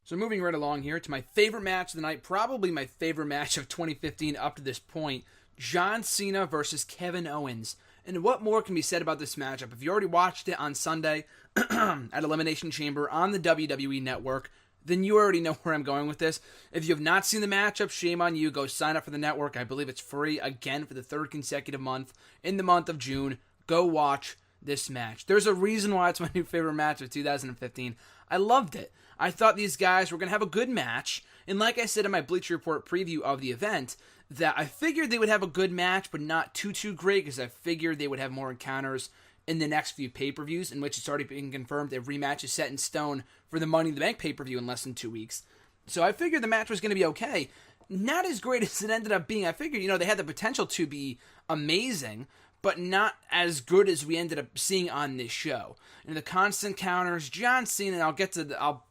So moving right along here to my favorite match of the night, probably my favorite match of 2015 up to this point, John Cena versus Kevin Owens. And what more can be said about this matchup? If you already watched it on Sunday at Elimination Chamber on the WWE Network, then you already know where I'm going with this. If you have not seen the matchup, shame on you. Go sign up for the network. I believe it's free again for the third consecutive month in the month of June. Go watch this match. There's a reason why it's my new favorite match of 2015. I loved it. I thought these guys were going to have a good match. And like I said in my Bleacher Report preview of the event, that I figured they would have a good match, but not too great, because I figured they would have more encounters in the next few pay-per-views, in which it's already been confirmed a rematch is set in stone for the Money in the Bank pay-per-view in less than 2 weeks. So I figured the match was going to be okay. Not as great as it ended up being. I figured, they had the potential to be amazing, but not as good as we ended up seeing on this show. The constant counters, John Cena, and I'll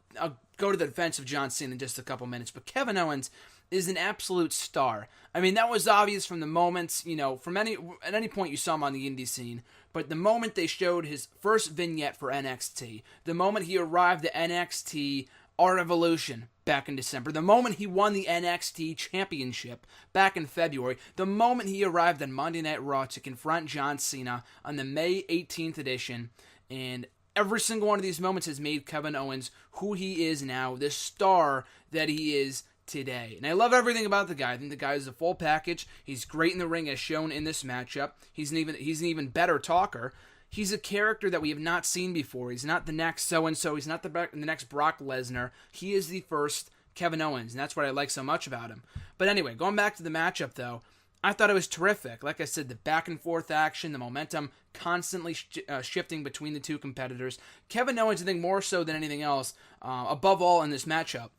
go to the defense of John Cena in just a couple minutes, but Kevin Owens is an absolute star. I mean, that was obvious from the moments, from at any point you saw him on the indie scene, but the moment they showed his first vignette for NXT, the moment he arrived at NXT Our Evolution back in December, the moment he won the NXT Championship back in February, the moment he arrived on Monday Night Raw to confront John Cena on the May 18th edition, and every single one of these moments has made Kevin Owens who he is now, the star that he is today. And I love everything about the guy. I think the guy is a full package. He's great in the ring, as shown in this matchup. He's an even better talker. He's a character that we have not seen before. He's not the next so-and-so. He's not the next Brock Lesnar. He is the first Kevin Owens, and that's what I like so much about him. But anyway, going back to the matchup, though, I thought it was terrific. Like I said, the back-and-forth action, the momentum constantly shifting between the two competitors. Kevin Owens, I think, more so than anything else, above all in this matchup,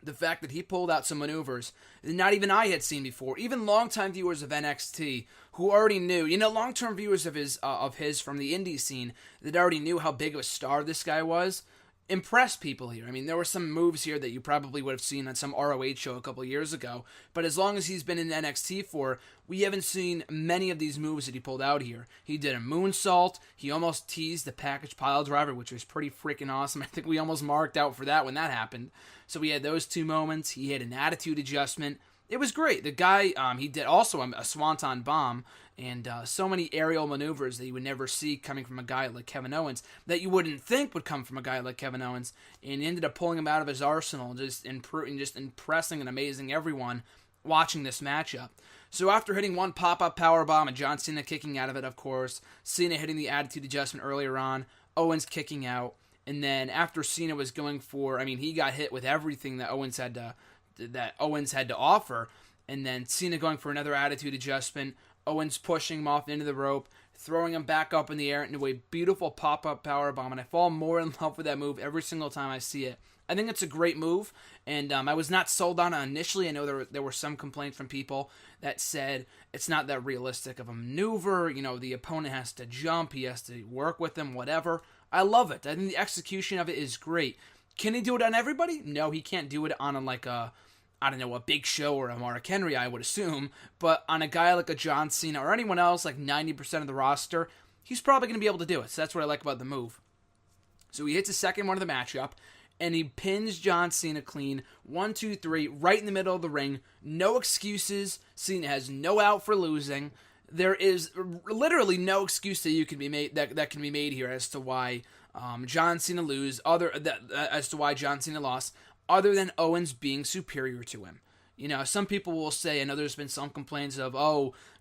the fact that he pulled out some maneuvers that not even I had seen before. Even longtime viewers of NXT who already knew, long-term viewers of his from the indie scene that already knew how big of a star this guy was, impressed people here. I mean, there were some moves here that you probably would have seen on some ROH show a couple years ago, but as long as he's been in NXT for, we haven't seen many of these moves that he pulled out here. He did a moonsault. He almost teased the package pile driver, which was pretty freaking awesome. I think we almost marked out for that when that happened. So we had those two moments. He had an attitude adjustment. It was great. The guy, he did also a swanton bomb, and so many aerial maneuvers that you would never see coming from a guy like Kevin Owens, that you wouldn't think would come from a guy like Kevin Owens, and he ended up pulling him out of his arsenal, just impressing and amazing everyone watching this matchup. So after hitting one pop-up powerbomb and John Cena kicking out of it, of course, Cena hitting the attitude adjustment earlier on, Owens kicking out, and then after Cena was going for, he got hit with everything that Owens had to offer, and then Cena going for another attitude adjustment, Owens pushing him off into the rope, throwing him back up in the air into a beautiful pop-up powerbomb, and I fall more in love with that move every single time I see it. I think it's a great move, and I was not sold on it initially. I know there were some complaints from people that said it's not that realistic of a maneuver, the opponent has to jump, he has to work with them, whatever. I love it. I think the execution of it is great. Can he do it on everybody? No, he can't do it on a Big Show or a Mark Henry, I would assume, but on a guy like a John Cena or anyone else, like 90% of the roster, he's probably going to be able to do it. So that's what I like about the move. So he hits the second one of the matchup, and he pins John Cena clean, 1, 2, 3, right in the middle of the ring. No excuses. Cena has no out for losing. There is literally no excuse that can be made here as to why John Cena why John Cena lost, other than Owens being superior to him. Some people will say, I know there's been some complaints of,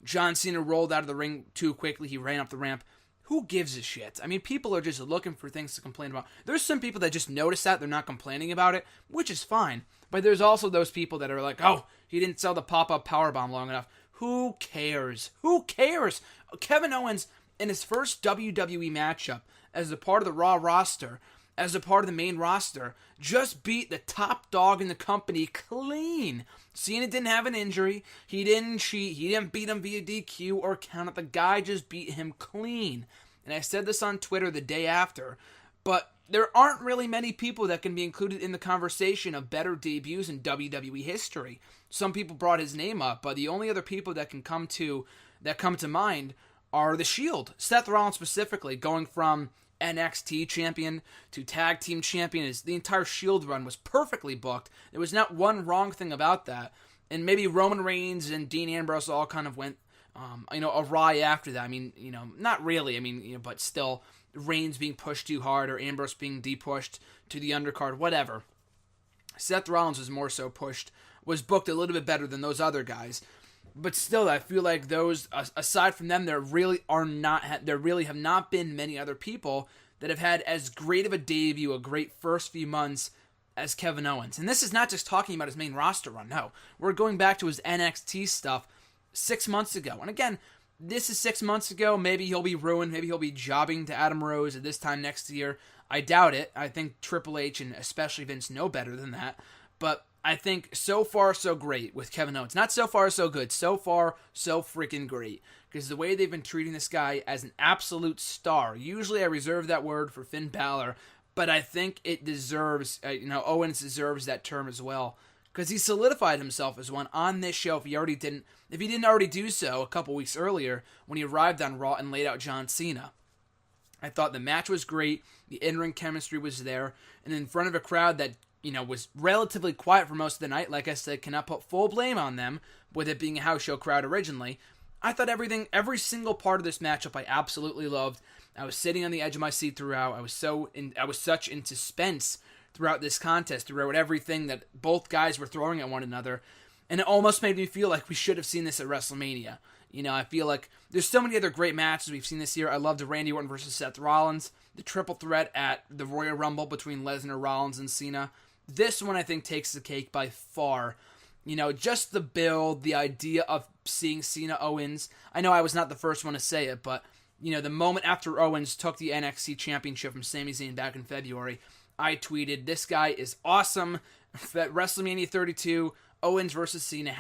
John Cena rolled out of the ring too quickly, he ran up the ramp. Who gives a shit? People are just looking for things to complain about. There's some people that just notice that, they're not complaining about it, which is fine. But there's also those people that are like, he didn't sell the pop-up powerbomb long enough. Who cares? Who cares? Kevin Owens, in his first WWE matchup, as a part of the Raw roster, as a part of the main roster, just beat the top dog in the company clean. Cena didn't have an injury. He didn't cheat. He didn't beat him via DQ or count out. The guy just beat him clean. And I said this on Twitter the day after, but there aren't really many people that can be included in the conversation of better debuts in WWE history. Some people brought his name up, but the only other people that come to mind are The Shield. Seth Rollins specifically, going from NXT champion to tag team champion. The entire Shield run was perfectly booked. There was not one wrong thing about that. And maybe Roman Reigns and Dean Ambrose all kind of went, awry after that. I mean, not really. I mean, but still, Reigns being pushed too hard or Ambrose being depushed to the undercard, whatever. Seth Rollins was more so was booked a little bit better than those other guys. But still, I feel like those, aside from them, there really have not been many other people that have had as great of a debut, a great first few months as Kevin Owens. And this is not just talking about his main roster run, no. We're going back to his NXT stuff 6 months ago. And again, this is 6 months ago. Maybe he'll be ruined. Maybe he'll be jobbing to Adam Rose at this time next year. I doubt it. I think Triple H and especially Vince know better than that. But I think so far so great with Kevin Owens. Not so far so good. So far so freaking great. Because the way they've been treating this guy as an absolute star. Usually I reserve that word for Finn Balor. But I think it deserves, Owens deserves that term as well. Because he solidified himself as one on this show if he didn't already do so a couple weeks earlier when he arrived on Raw and laid out John Cena. I thought the match was great, the in-ring chemistry was there, and in front of a crowd that, was relatively quiet for most of the night. Like I said, cannot put full blame on them with it being a house show crowd originally. I thought every single part of this matchup I absolutely loved. I was sitting on the edge of my seat throughout. I was such in suspense throughout this contest, throughout everything that both guys were throwing at one another. And it almost made me feel like we should have seen this at WrestleMania. I feel like there's so many other great matches we've seen this year. I loved the Randy Orton versus Seth Rollins, the triple threat at the Royal Rumble between Lesnar, Rollins, and Cena. This one I think takes the cake by far. Just the build, the idea of seeing Cena Owens. I know I was not the first one to say it, but the moment after Owens took the NXT Championship from Sami Zayn back in February, I tweeted, "This guy is awesome." At WrestleMania 32, Owens versus Cena,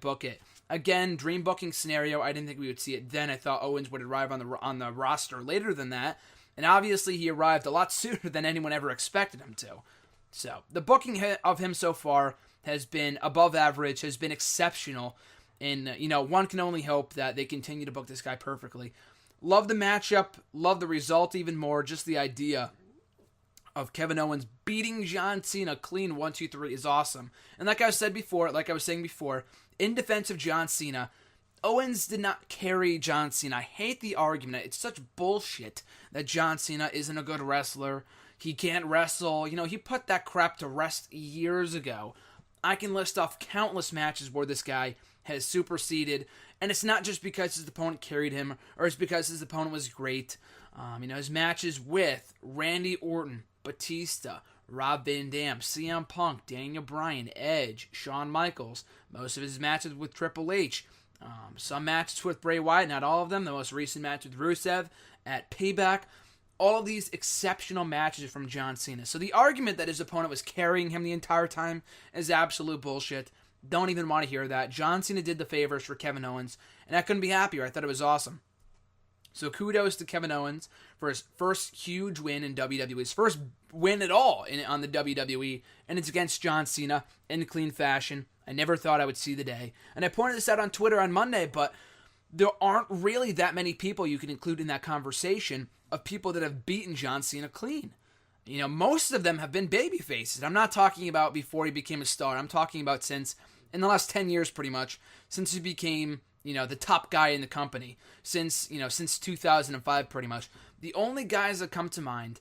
#book it. Again, dream booking scenario. I didn't think we would see it then. I thought Owens would arrive on the roster later than that. And obviously he arrived a lot sooner than anyone ever expected him to. So, the booking of him so far has been above average, has been exceptional. And, one can only hope that they continue to book this guy perfectly. Love the matchup, love the result even more. Just the idea of Kevin Owens beating John Cena clean 1, 2, 3 is awesome. And like I was saying before, in defense of John Cena, Owens did not carry John Cena. I hate the argument. It's such bullshit that John Cena isn't a good wrestler. He can't wrestle. He put that crap to rest years ago. I can list off countless matches where this guy has superseded, and it's not just because his opponent carried him, or it's because his opponent was great. His matches with Randy Orton, Batista, Rob Van Dam, CM Punk, Daniel Bryan, Edge, Shawn Michaels, most of his matches with Triple H, some matches with Bray Wyatt, not all of them, the most recent match with Rusev at Payback, all of these exceptional matches from John Cena. So the argument that his opponent was carrying him the entire time is absolute bullshit. Don't even want to hear that. John Cena did the favors for Kevin Owens, and I couldn't be happier. I thought it was awesome. So kudos to Kevin Owens for his first huge win in WWE, his first win at all on the WWE, and it's against John Cena in clean fashion. I never thought I would see the day. And I pointed this out on Twitter on Monday, but there aren't really that many people you can include in that conversation of people that have beaten John Cena clean. Most of them have been baby faces. I'm not talking about before he became a star. I'm talking about since, in the last 10 years pretty much, since he became the top guy in the company, since 2005 pretty much. The only guys that come to mind,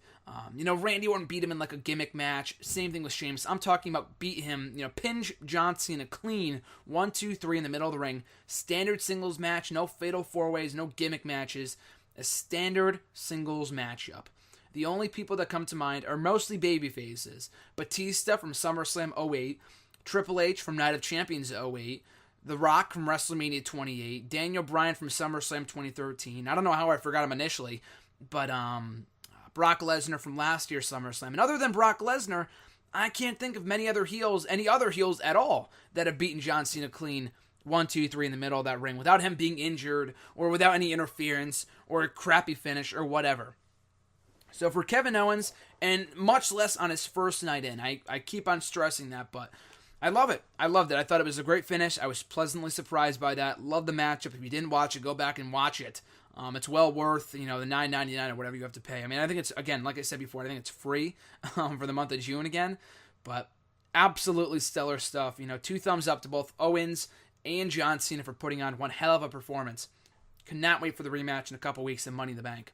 Randy Orton beat him in like a gimmick match. Same thing with Sheamus. I'm talking about beat him, pin John Cena clean, 1, 2, 3 in the middle of the ring. Standard singles match, no fatal four-ways, no gimmick matches. A standard singles matchup. The only people that come to mind are mostly baby faces. Batista from SummerSlam 08, Triple H from Night of Champions 08, The Rock from WrestleMania 28, Daniel Bryan from SummerSlam 2013. I don't know how I forgot him initially, but Brock Lesnar from last year's SummerSlam. And other than Brock Lesnar, I can't think of any other heels at all, that have beaten John Cena clean 1, 2, 3 in the middle of that ring without him being injured or without any interference or a crappy finish or whatever. So for Kevin Owens, and much less on his first night in, I keep on stressing that, but I love it. I loved it. I thought it was a great finish. I was pleasantly surprised by that. Love the matchup. If you didn't watch it, go back and watch it. It's well worth, the $9.99 or whatever you have to pay. I mean, I think it's, again, like I said before, I think it's free for the month of June again. But absolutely stellar stuff. 2 thumbs up to both Owens and John Cena for putting on one hell of a performance. Cannot wait for the rematch in a couple weeks in Money in the Bank.